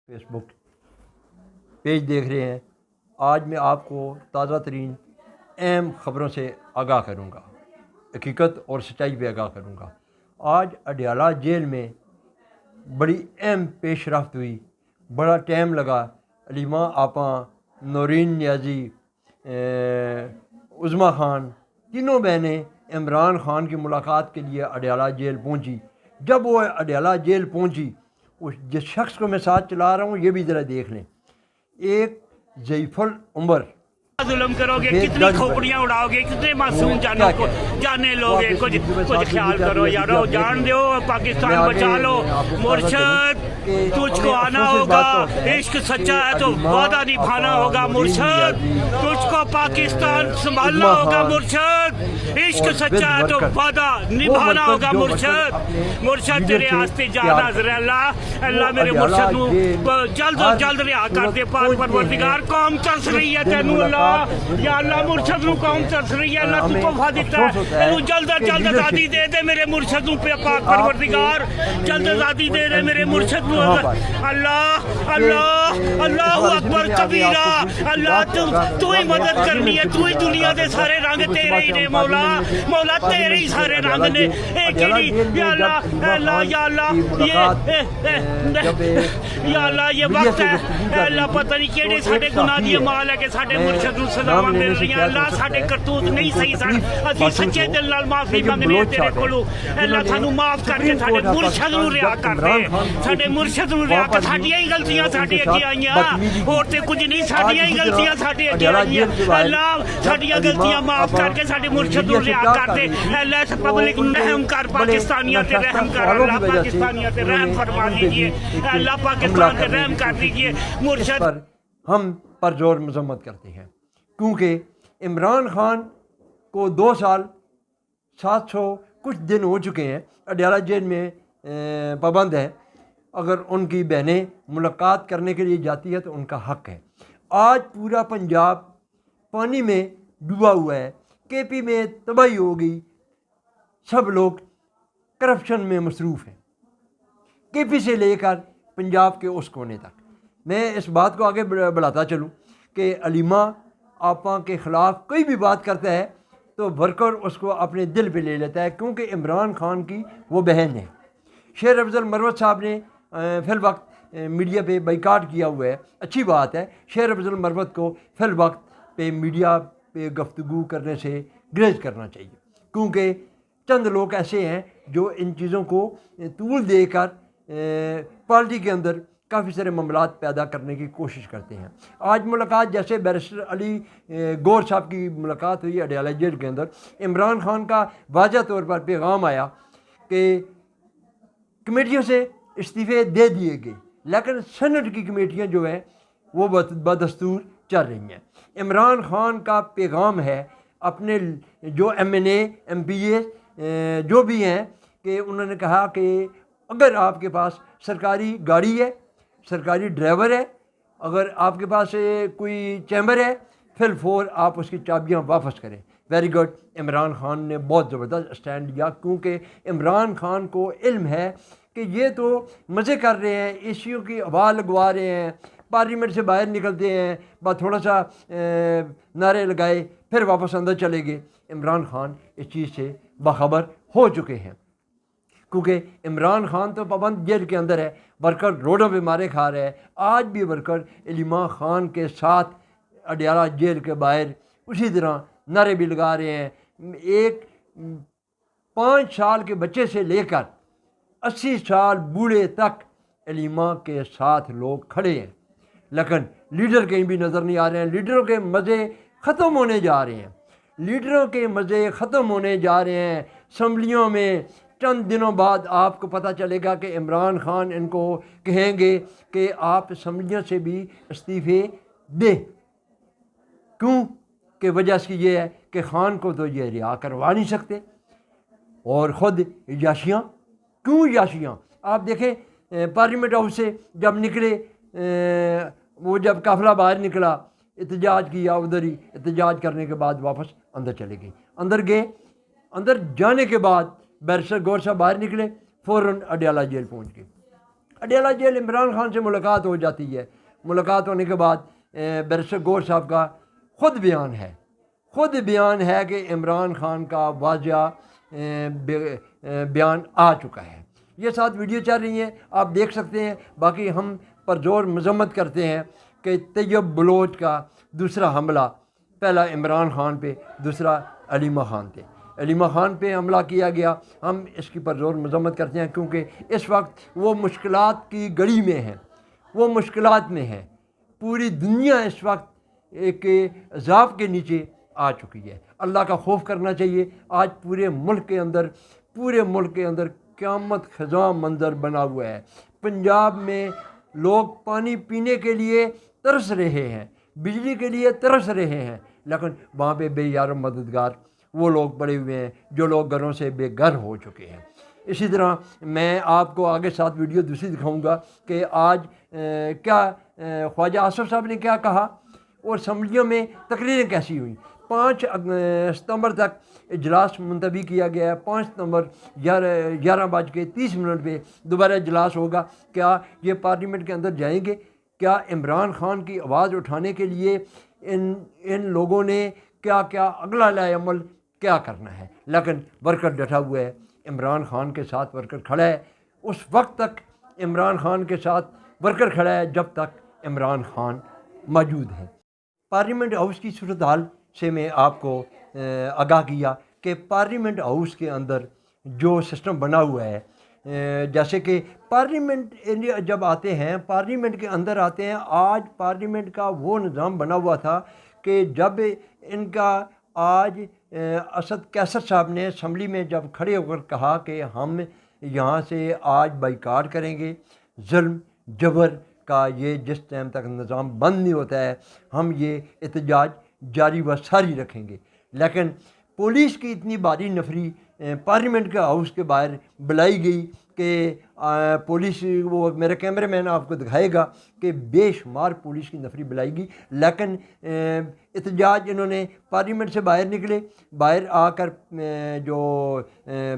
Face بک page دیکھ رہے ہیں، آج میں آپ کو تازہ ترین اہم خبروں سے آگاہ کروں گا، حقیقت اور سچائی پہ آگاہ کروں گا۔ آج اڈیالہ جیل میں بڑی اہم پیش رفت ہوئی، بڑا ٹائم لگا۔ علیمہ آپا، نورین نیازی، عظمیٰ خان، تینوں بہنیں عمران خان کی ملاقات کے لیے اڈیالہ جیل پہنچی۔ جب وہ اڈیالہ جیل پہنچی، اس جس شخص کو میں ساتھ چلا رہا ہوں یہ بھی ذرا دیکھ لیں، ایک ضعیف العمر ظلم کرو گے، کتنی کھوپڑیاں اڑاؤ گے، کتنے معصوم جانوں کو جانے لو گے، کچھ خیال کرو یارو، جان دو، پاکستان بچا لو۔ مرشد تجھ کو آنا ہوگا، عشق سچا ہے تو وعدہ نبھانا ہوگا مرشد، تجھ کو پاکستان سنبھالنا ہوگا مرشد، عشق سچا ہے تو وعدہ نبھانا ہوگا مرشد۔ مرشد تیرے آستے جانا حضر اللہ میرے مرشد نو جلد و جلد رہا کر دے پاک پروردگار۔ قوم ترس رہی ہے تینوں اللہ، یا اللہ مرشد نو قوم ترس رہی ہے، اللہ تو تحفہ دیتا ہے، تینوں جلد از جلد آزادی دے دے میرے مرشد نو پہ پاک پروردگار، جلد آزادی دے دے میرے مرشد نو۔ اللہ اللہ اللہ اکبر کبیرہ، اللہ تو ہی مدد کرنی ہے، تو ہی دنیا دے سارے رنگ تیرے ہی نے مولا، مولا تیرے ہی سارے رنگ نے، ایک ہی نہیں۔ یا اللہ اللہ یا اللہ یا اللہ یہ وقت ہے اللہ پتہ نہیں کیڑے ساڈے گناہ دی مال ہے کہ ساڈے مرشد نو سزاواں مل رہی ہیں۔ اللہ ساڈے کرتوت نہیں صحیح سن، اسی سچے دل نال معافی منگنے ہیں تیرے کولوں، اللہ سانو معاف کر کے ساڈے مرشد نو رہا کر دے، ساڈے مرشد نو رہا کر، ساڈیاں ہی غلطیاں ساڈے اگے آئیاں، اور تے کچھ نہیں، ساڈیاں ہی غلطیاں ساڈے اگے آئیاں، اللہ ساڈیاں غلطیاں معاف کر کے ساڈے مرشد نو رہا کر دے۔ اللہ اس پبلک رحم کر، پاکستانیاں تے رحم کر، اللہ پاکستانیاں تے رحم فرما دیجیے، اللہ پاکستان تے رحم کر دیجیے مرشد پر ہم پر زور مذمت کرتے ہیں، کیونکہ عمران خان کو 2 سال 700 کچھ دن ہو چکے ہیں، اڈیالہ جیل میں پابند ہے۔ اگر ان کی بہنیں ملاقات کرنے کے لیے جاتی ہے تو ان کا حق ہے۔ آج پورا پنجاب پانی میں ڈوبا ہوا ہے، کے پی میں تباہی ہو گئی، سب لوگ کرپشن میں مصروف ہیں، کے پی سے لے کر پنجاب کے اس کونے تک۔ میں اس بات کو آگے بڑھاتا چلوں کہ علیمہ آپا کے خلاف کوئی بھی بات کرتا ہے تو ورکر اس کو اپنے دل پہ لے لیتا ہے، کیونکہ عمران خان کی وہ بہن ہے۔ شیر افضل مروت صاحب نے فی الوقت میڈیا پہ بائیکاٹ کیا ہوا ہے، اچھی بات ہے، شیر افضل مروت کو فی الوقت پہ میڈیا پہ گفتگو کرنے سے گریز کرنا چاہیے، کیونکہ چند لوگ ایسے ہیں جو ان چیزوں کو طول دے کر پارٹی کے اندر کافی سارے معاملات پیدا کرنے کی کوشش کرتے ہیں۔ آج ملاقات جیسے بیرسٹر علی گور صاحب کی ملاقات ہوئی اڈیالہ جیل کے اندر، عمران خان کا واضح طور پر پیغام آیا کہ کمیٹیوں سے استعفے دے دیے گئے، لیکن سینٹ کی کمیٹیاں جو ہیں وہ بدستور چل رہی ہیں۔ عمران خان کا پیغام ہے اپنے جو M N A M P A جو بھی ہیں، کہ انہوں نے کہا کہ اگر آپ کے پاس سرکاری گاڑی ہے، سرکاری ڈرائیور ہے، اگر آپ کے پاس کوئی چیمبر ہے، فی الفور آپ اس کی چابیاں واپس کریں۔ ویری گڈ، عمران خان نے بہت زبردست اسٹینڈ لیا، کیونکہ عمران خان کو علم ہے کہ یہ تو مزے کر رہے ہیں، ایشیوں کی ہوا لگوا رہے ہیں، پارلیمنٹ سے باہر نکلتے ہیں، بس تھوڑا سا نعرے لگائے پھر واپس اندر چلے گئے۔ عمران خان اس چیز سے باخبر ہو چکے ہیں، کیونکہ عمران خان تو پابند جیل کے اندر ہے، ورکر روڈوں پہ مارے کھا رہے ہیں۔ آج بھی ورکر علیمہ خان کے ساتھ اڈیالہ جیل کے باہر اسی طرح نعرے بھی لگا رہے ہیں۔ ایک 5 سال کے بچے سے لے کر 80 سال بوڑھے تک علیمہ کے ساتھ لوگ کھڑے ہیں، لیکن لیڈر کہیں بھی نظر نہیں آ رہے ہیں۔ لیڈروں کے مزے ختم ہونے جا رہے ہیں، لیڈروں کے مزے ختم ہونے جا رہے ہیں۔ اسمبلیوں میں چند دنوں بعد آپ کو پتہ چلے گا کہ عمران خان ان کو کہیں گے کہ آپ اسمبلیوں سے بھی استعفے دیں۔ کیوں؟ کہ وجہ اس کی یہ ہے کہ خان کو تو یہ رہا کروا نہیں سکتے، اور خود یاشیاں، کیوں یاشیاں؟ آپ دیکھیں پارلیمنٹ ہاؤس سے جب نکلے، وہ جب قافلہ باہر نکلا، احتجاج کیا، ادھر ہی احتجاج کرنے کے بعد واپس اندر چلے گئے۔ اندر گئے، اندر جانے کے بعد بیرسٹر گور صاحب باہر نکلے، فوراً اڈیالہ جیل پہنچ گئے۔ اڈیالہ جیل عمران خان سے ملاقات ہو جاتی ہے. ملاقات ہونے کے بعد بیرسٹر گور صاحب کا خود بیان ہے کہ عمران خان کا واضح بیان آ چکا ہے. یہ 7 ویڈیو چل رہی ہیں، آپ دیکھ سکتے ہیں. باقی ہم پرزور مذمت کرتے ہیں کہ طیب بلوچ کا دوسرا حملہ، پہلا عمران خان پہ، دوسرا علیمہ خان پہ. علیمہ خان پہ حملہ کیا گیا، ہم اس کی پرزور مذمت کرتے ہیں کیونکہ اس وقت وہ مشکلات کی گڑی میں ہیں، وہ مشکلات میں ہیں. پوری دنیا اس وقت ایک عذاب کے نیچے آ چکی ہے. اللہ کا خوف کرنا چاہیے. آج پورے ملک کے اندر قیامت خزاں منظر بنا ہوا ہے. پنجاب میں لوگ پانی پینے کے لیے ترس رہے ہیں، بجلی کے لیے ترس رہے ہیں، لیکن وہاں پہ بے یار و مددگار وہ لوگ پڑے ہوئے ہیں جو لوگ گھروں سے بے گھر ہو چکے ہیں. اسی طرح میں آپ کو آگے 7 ویڈیو دوسری دکھاؤں گا کہ آج کیا خواجہ آصف صاحب نے کیا کہا اور اسمبلیوں میں تقریریں کیسی ہوئیں. 5 ستمبر تک اجلاس منتوی کیا گیا ہے. 5 ستمبر 11:30 پہ دوبارہ اجلاس ہوگا. کیا یہ پارلیمنٹ کے اندر جائیں گے؟ کیا عمران خان کی آواز اٹھانے کے لیے ان لوگوں نے کیا اگلا لائے عمل کیا کرنا ہے؟ لیکن ورکر ڈٹا ہوا ہے، عمران خان کے ساتھ ورکر کھڑا ہے. اس وقت تک عمران خان کے ساتھ ورکر کھڑا ہے جب تک عمران خان موجود ہے. پارلیمنٹ ہاؤس کی صورتحال سے میں آپ کو آگاہ کیا کہ پارلیمنٹ ہاؤس کے اندر جو سسٹم بنا ہوا ہے، جیسے کہ پارلیمنٹ جب آتے ہیں، پارلیمنٹ کے اندر آتے ہیں. آج پارلیمنٹ کا وہ نظام بنا ہوا تھا کہ جب ان کا آج اسد کیسر صاحب نے اسمبلی میں جب کھڑے ہو کر کہا کہ ہم یہاں سے آج بائیکاٹ کریں گے، ظلم جبر کا یہ جس ٹائم تک نظام بند نہیں ہوتا ہے ہم یہ احتجاج جاری و ساری رکھیں گے. لیکن پولیس کی اتنی باری نفری پارلیمنٹ کے ہاؤس کے باہر بلائی گئی کہ پولیس، وہ میرا کیمرہ مین آپ کو دکھائے گا کہ بے شمار پولیس کی نفری بلائی گئی. لیکن احتجاج انہوں نے پارلیمنٹ سے باہر نکلے، باہر آ کر جو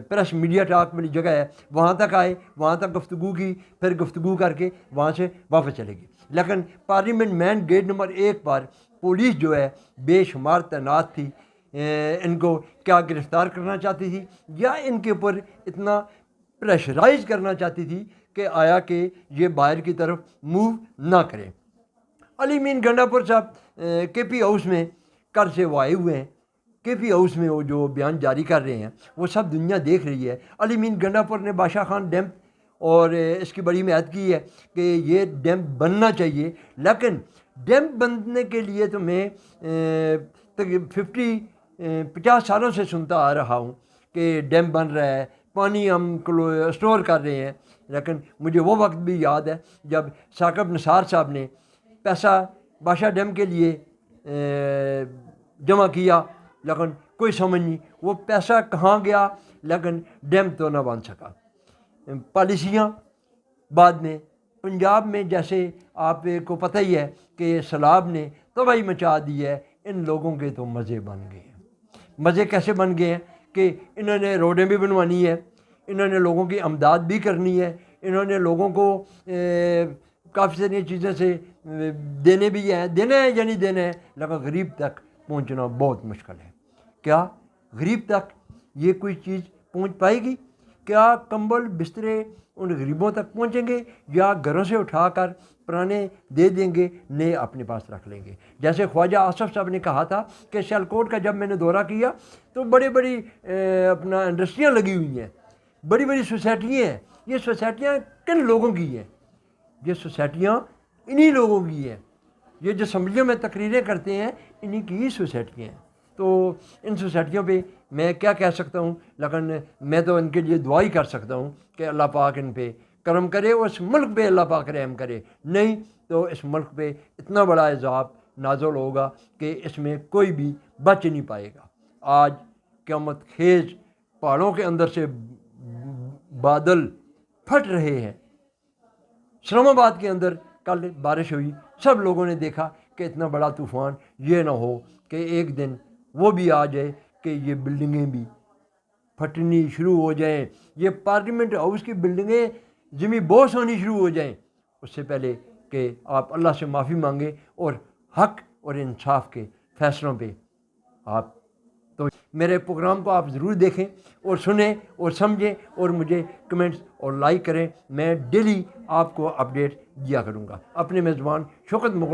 پریس میڈیا ٹاک والی جگہ ہے وہاں تک آئے، وہاں تک گفتگو کی، پھر گفتگو کر کے وہاں سے واپس چلے گئے. لیکن پارلیمنٹ مین گیٹ نمبر 1 پر پولیس جو ہے بے شمار تعینات تھی. ان کو کیا گرفتار کرنا چاہتی تھی یا ان کے اوپر اتنا پریشرائز کرنا چاہتی تھی کہ آیا کہ یہ باہر کی طرف موو نہ کریں. علی مین گنڈا پور صاحب کے پی ہاؤس میں کل سے وہ آئے ہوئے ہیں. کے پی ہاؤس میں وہ جو بیان جاری کر رہے ہیں وہ سب دنیا دیکھ رہی ہے. علی مین گنڈا پور نے بادشاہ خان ڈیم اور اس کی بڑی حمایت کی ہے کہ یہ ڈیم بننا چاہیے. لیکن ڈیم بننے کے لیے تو میں 50 سالوں سے سنتا آ رہا ہوں کہ ڈیم بن رہا ہے، پانی ہم اسٹور کر رہے ہیں. لیکن مجھے وہ وقت بھی یاد ہے جب ثاقب نثار صاحب نے پیسہ بادشاہ ڈیم کے لیے جمع کیا، لیکن کوئی سمجھ نہیں وہ پیسہ کہاں گیا، لیکن ڈیم تو نہ بن سکا. پالیسیاں بعد میں پنجاب میں جیسے آپ کو پتہ ہی ہے کہ سیلاب نے تباہی مچا دی ہے. ان لوگوں کے تو مزے بن گئے ہیں. مزے کیسے بن گئے ہیں کہ انہوں نے روڈیں بھی بنوانی ہے، انہوں نے لوگوں کی امداد بھی کرنی ہے، انہوں نے لوگوں کو کافی ساری چیزیں سے دینے بھی ہیں، دینا ہے یا نہیں دینا ہے. لیکن غریب تک پہنچنا بہت مشکل ہے. کیا غریب تک یہ کوئی چیز پہنچ پائے گی؟ کیا کمبل بسترے ان غریبوں تک پہنچیں گے یا گھروں سے اٹھا کر پرانے دے دیں گے، نئے اپنے پاس رکھ لیں گے؟ جیسے خواجہ آصف صاحب نے کہا تھا کہ سیالکوٹ کا جب میں نے دورہ کیا تو بڑی بڑی اپنا انڈسٹریاں لگی ہوئی ہیں، بڑی بڑی سوسائٹیاں ہیں. یہ سوسائٹیاں کن لوگوں کی ہیں؟ یہ سوسائٹیاں انہی لوگوں کی ہیں. یہ جو اسمبلیوں میں تقریریں کرتے ہیں انہی کی ہی سوسائٹیاں ہیں. تو ان سوسائٹیوں پہ میں کیا کہہ سکتا ہوں، لیکن میں تو ان کے لیے دعا ہی کر سکتا ہوں کہ اللہ پاک ان پہ کرم کرے، اس ملک پہ اللہ پاک رحم کرے. نہیں تو اس ملک پہ اتنا بڑا عذاب نازل ہوگا کہ اس میں کوئی بھی بچ نہیں پائے گا. آج قیامت خیز پہاڑوں کے اندر سے بادل پھٹ رہے ہیں. اسلام آباد کے اندر کل بارش ہوئی، سب لوگوں نے دیکھا کہ اتنا بڑا طوفان یہ نہ ہو کہ ایک دن وہ بھی آ جائے کہ یہ بلڈنگیں بھی پھٹنی شروع ہو جائیں. یہ پارلیمنٹ ہاؤس کی بلڈنگیں زمین بوس ہونی شروع ہو جائیں اس سے پہلے کہ آپ اللہ سے معافی مانگیں اور حق اور انصاف کے فیصلوں پہ آپ تو میرے پروگرام کو آپ ضرور دیکھیں اور سنیں اور سمجھیں اور مجھے کمنٹس اور لائک کریں. میں ڈیلی آپ کو اپڈیٹ دیا کروں گا. اپنے میزبان شوکت مغل